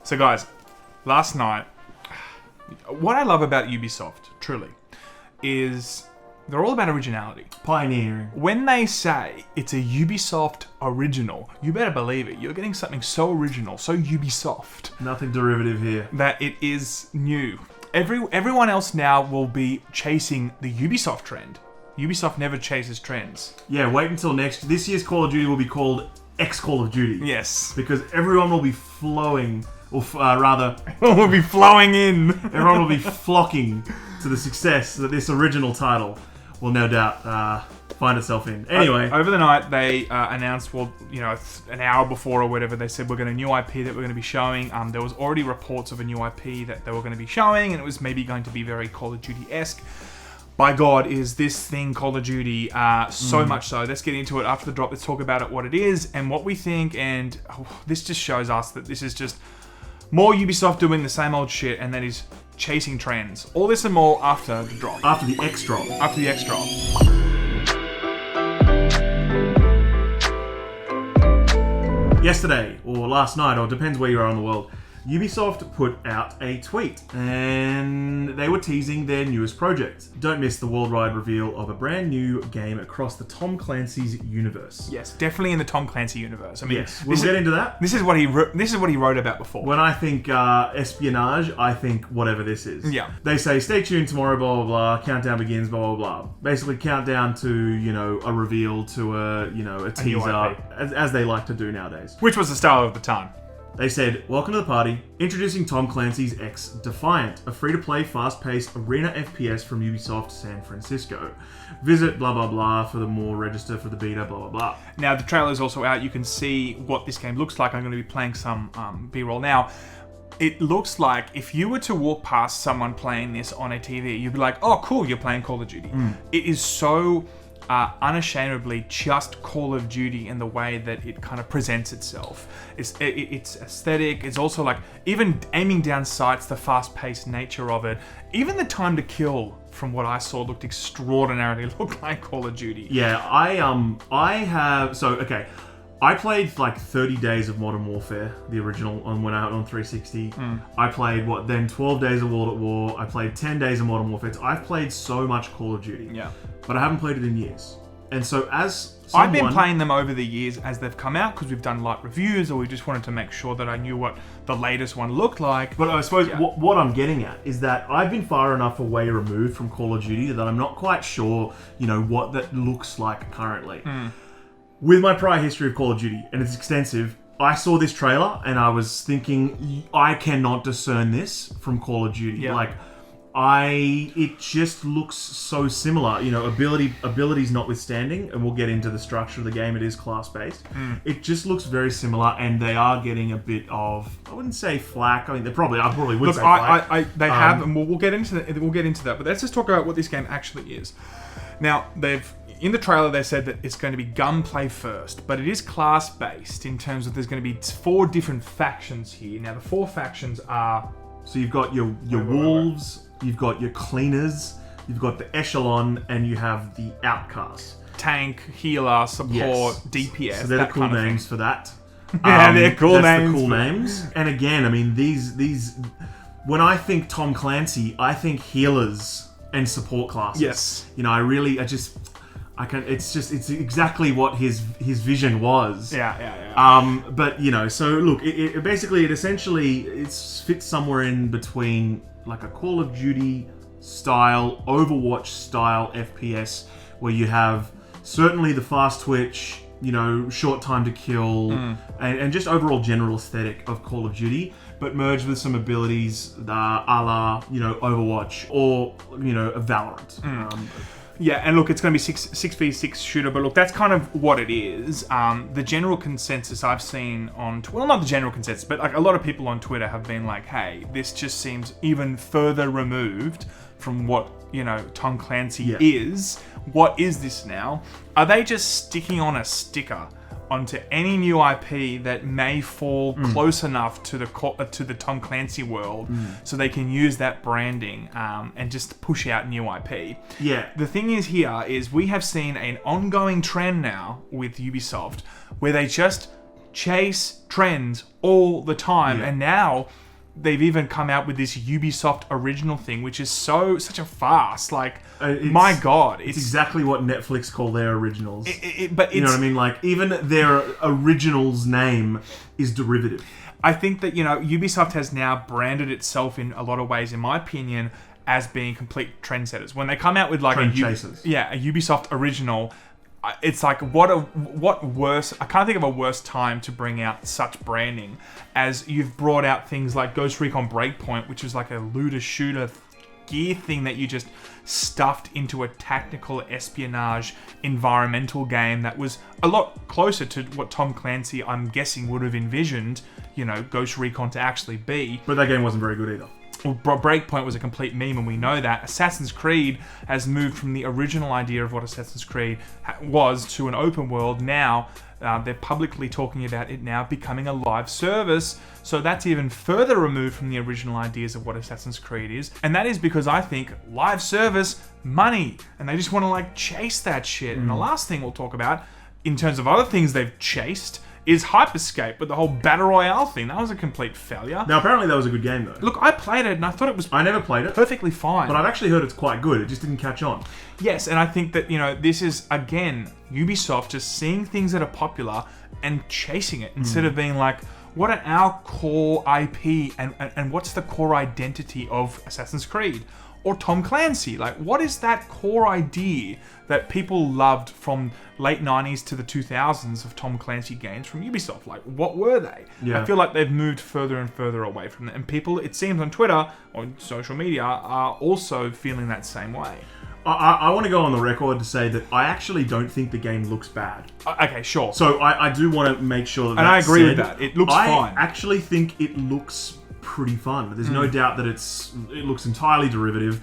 So guys, last night, what I love about Ubisoft, truly, is they're all about originality. Pioneering. When they say it's a Ubisoft original, you better believe it. You're getting something so original, so Ubisoft. Nothing derivative here. That it is new. Everyone else now will be chasing the Ubisoft trend. Ubisoft never chases trends. Yeah, wait until this year's Call of Duty will be called X Call of Duty. Yes. Because everyone will be flowing, or rather... will be flowing in. Everyone will be flocking to the success that this original title will no doubt find itself in. Anyway. Over the night, they announced, an hour before or whatever, they said we're going to new IP that we're going to be showing. There was already reports of a new IP that they were going to be showing, and it was maybe going to be very Call of Duty-esque. By God, is this thing Call of Duty so much so. Let's get into it after the drop. Let's talk about it, what it is, and what we think. And this just shows us that this is just more Ubisoft doing the same old shit, and that is chasing trends. All this and more after the drop. After the X drop. After the X drop. Yesterday, or last night, or depends where you are in the world, Ubisoft put out a tweet, and they were teasing their newest project. Don't miss the worldwide reveal of a brand new game across the Tom Clancy's universe. Yes, definitely in the Tom Clancy universe. I mean, yes, we'll get into that. This is what he wrote about before. When I think espionage, I think whatever this is. Yeah. They say, stay tuned tomorrow, blah, blah, blah, countdown begins, blah, blah, blah. Basically, countdown to, a reveal, to a teaser, as they like to do nowadays. Which was the style of the time. They said, welcome to the party. Introducing Tom Clancy's X Defiant, a free-to-play, fast-paced arena FPS from Ubisoft San Francisco. Visit blah, blah, blah for the more, register for the beta, blah, blah, blah. Now, the trailer's also out. You can see what this game looks like. I'm going to be playing some B-roll now. It looks like if you were to walk past someone playing this on a TV, you'd be like, oh, cool, you're playing Call of Duty. It is so... unashamedly just Call of Duty in the way that it kind of presents itself. It's aesthetic. It's also like even aiming down sights, the fast-paced nature of it. Even the time to kill, from what I saw, looked extraordinarily like Call of Duty. Yeah, I played like 30 days of Modern Warfare, the original, when I went on 360. I played, 12 days of World at War. I played 10 days of Modern Warfare. I've played so much Call of Duty. Yeah. But I haven't played it in years. And so as someone... I've been playing them over the years as they've come out because we've done light reviews, or we just wanted to make sure that I knew what the latest one looked like. But I suppose what I'm getting at is that I've been far enough away removed from Call of Duty that I'm not quite sure, what that looks like currently. With my prior history of Call of Duty, and it's extensive, I saw this trailer and I was thinking, I cannot discern this from Call of Duty. Yeah. It just looks so similar, abilities notwithstanding, and we'll get into the structure of the game. It is class-based. It just looks very similar, and they are getting a bit of, I wouldn't say flack. I mean, I probably would say flack. They have, and we'll get into that. We'll get into that. But let's just talk about what this game actually is. Now, in the trailer, they said that it's going to be gunplay first, but it is class-based in terms of there's going to be 4 different factions here. Now, the 4 factions are... So you've got your wolves... You've got your cleaners, you've got the echelon, and you have the outcast. Tank, healer, support, DPS. So they're the cool names for that. Yeah, they're cool names. The cool names. And again, I mean, these. When I think Tom Clancy, I think healers and support classes. Yes. It's exactly what his vision was. Yeah. But so look, it essentially fits somewhere in between. Like a Call of Duty style, Overwatch style FPS, where you have certainly the fast twitch, short time to kill, and just overall general aesthetic of Call of Duty, but merged with some abilities a la, Overwatch or, a Valorant. Yeah, and look, it's going to be 6v6 shooter, but look, that's kind of what it is. The general consensus I've seen on Twitter, well, not the general consensus, but like a lot of people on Twitter have been like, hey, this just seems even further removed from what, Tom Clancy is. What is this now? Are they just sticking on a sticker onto any new IP that may fall close enough to the Tom Clancy world, so they can use that branding and just push out new IP. Yeah. The thing is we have seen an ongoing trend now with Ubisoft where they just chase trends all the time. Yeah. And now they've even come out with this Ubisoft original thing, which is such a farce. Like, my God. It's exactly what Netflix call their originals. But you know what I mean? Like, even their original's name is derivative. I think that, Ubisoft has now branded itself in a lot of ways, in my opinion, as being complete trendsetters. When they come out with like Trend chasers. a Ubisoft original, it's like what worse? I can't think of a worse time to bring out such branding as you've brought out things like Ghost Recon Breakpoint, which was like a looter shooter gear thing that you just stuffed into a tactical espionage environmental game that was a lot closer to what Tom Clancy, I'm guessing, would have envisioned, Ghost Recon to actually be. But that game wasn't very good either. Well, Breakpoint was a complete meme, and we know that. Assassin's Creed has moved from the original idea of what Assassin's Creed was to an open world. Now, they're publicly talking about it now becoming a live service, so that's even further removed from the original ideas of what Assassin's Creed is. And that is because I think live service, money, and they just want to chase that shit. And the last thing we'll talk about, in terms of other things they've chased, is Hyperscape, but the whole Battle Royale thing, that was a complete failure. Now, apparently that was a good game, though. Look, I played it, and I thought it was... I never played it. Perfectly fine. But I've actually heard it's quite good. It just didn't catch on. Yes, and I think that, this is, again, Ubisoft just seeing things that are popular and chasing it, instead of being like, what are our core IP, and what's the core identity of Assassin's Creed? Or Tom Clancy? Like, what is that core idea that people loved from late 90s to the 2000s of Tom Clancy games from Ubisoft? Like, what were they? Yeah. I feel like they've moved further and further away from it. And people, it seems on Twitter or social media, are also feeling that same way. I want to go on the record to say that I actually don't think the game looks bad. Okay, sure. So I do want to make sure that and I agree with that. It looks fine. I actually think it looks pretty fun. There's no doubt that it looks entirely derivative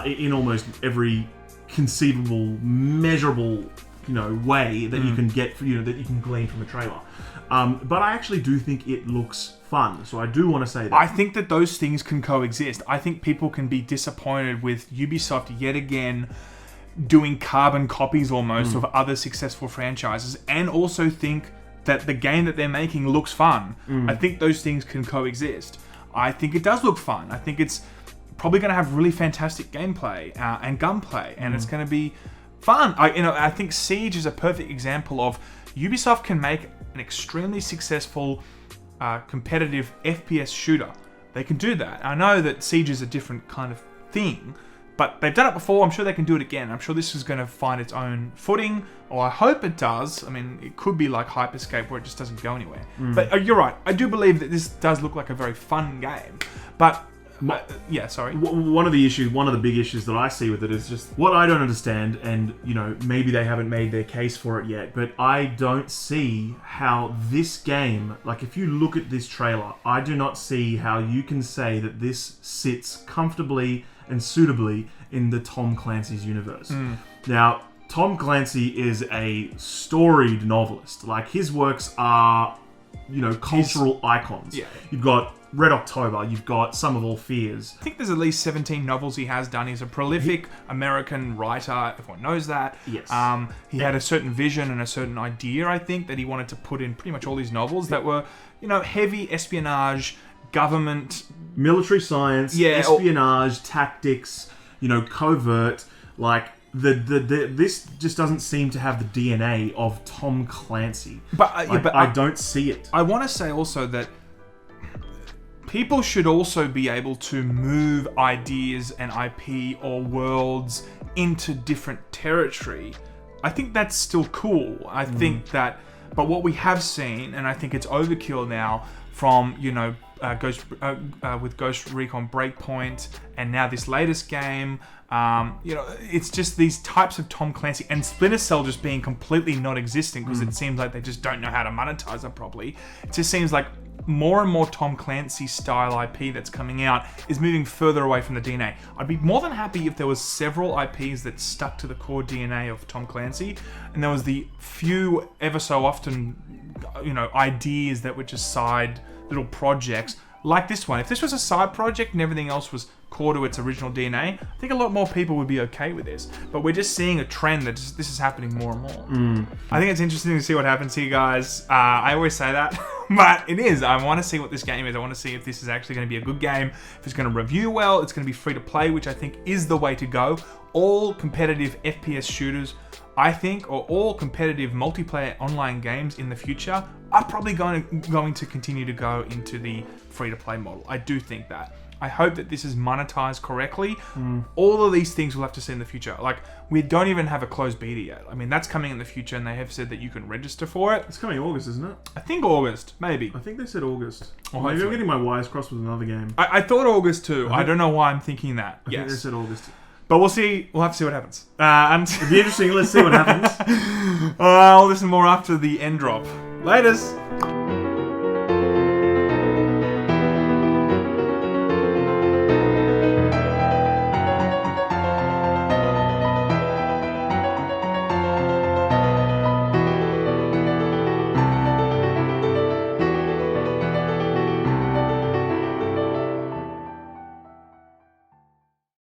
in almost every conceivable, measurable, way that you can get, that you can glean from a trailer. But I actually do think it looks fun. So I do want to say that. I think that those things can coexist. I think people can be disappointed with Ubisoft yet again doing carbon copies almost of other successful franchises, and also think that the game that they're making looks fun. I think those things can coexist. I think it does look fun. I think it's probably going to have really fantastic gameplay and gunplay, and it's going to be fun. I think Siege is a perfect example of Ubisoft can make an extremely successful competitive FPS shooter. They can do that. I know that Siege is a different kind of thing, but they've done it before. I'm sure they can do it again. I'm sure this is going to find its own footing, or I hope it does. I mean, it could be like Hyperscape where it just doesn't go anywhere. But you're right. I do believe that this does look like a very fun game. But yeah, sorry. One of the big issues that I see with it is just what I don't understand, and maybe they haven't made their case for it yet, but I don't see how this game, like if you look at this trailer, I do not see how you can say that this sits comfortably and suitably in the Tom Clancy's universe. Now, Tom Clancy is a storied novelist. Like, his works are, cultural icons. Yeah. You've got Red October, you've got Sum of All Fears. I think there's at least 17 novels he has done. He's a prolific American writer. Everyone knows that. Yes. He had a certain vision and a certain idea, I think, that he wanted to put in pretty much all these novels that were, heavy espionage, government... military science, espionage, tactics, covert, like... this just doesn't seem to have the DNA of Tom Clancy. But I don't see it. I want to say also that people should also be able to move ideas and IP or worlds into different territory. I think that's still cool. I think that, but what we have seen, and I think it's overkill now from, with Ghost Recon Breakpoint, and now this latest game, it's just these types of Tom Clancy, and Splinter Cell just being completely not existent because it seems like they just don't know how to monetize it properly. It just seems like more and more Tom Clancy style IP that's coming out is moving further away from the DNA. I'd be more than happy if there was several IPs that stuck to the core DNA of Tom Clancy, and there was the few ever so often, ideas that were just side little projects like this one, if this was a side project and everything else was core to its original DNA, I think a lot more people would be okay with this. But we're just seeing a trend that this is happening more and more. I think it's interesting to see what happens here, guys. I always say that, but it is. I want to see what this game is. I want to see if this is actually going to be a good game, if it's going to review well, it's going to be free to play, which I think is the way to go. All competitive FPS shooters, I think, or all competitive multiplayer online games in the future are probably going to continue to go into the free-to-play model. I do think that. I hope that this is monetized correctly. All of these things we'll have to see in the future. Like, we don't even have a closed beta yet. I mean, that's coming in the future, and they have said that you can register for it. It's coming August, isn't it? I think August, maybe. I think they said August. Well, Maybe I'm hopefully. getting my wires crossed with another game. I thought August too. I don't know why I'm thinking that. I think they said August. But we'll see. We'll have to see what happens. And It'd be interesting. Let's see what happens. I'll listen more after the end drop. Laters.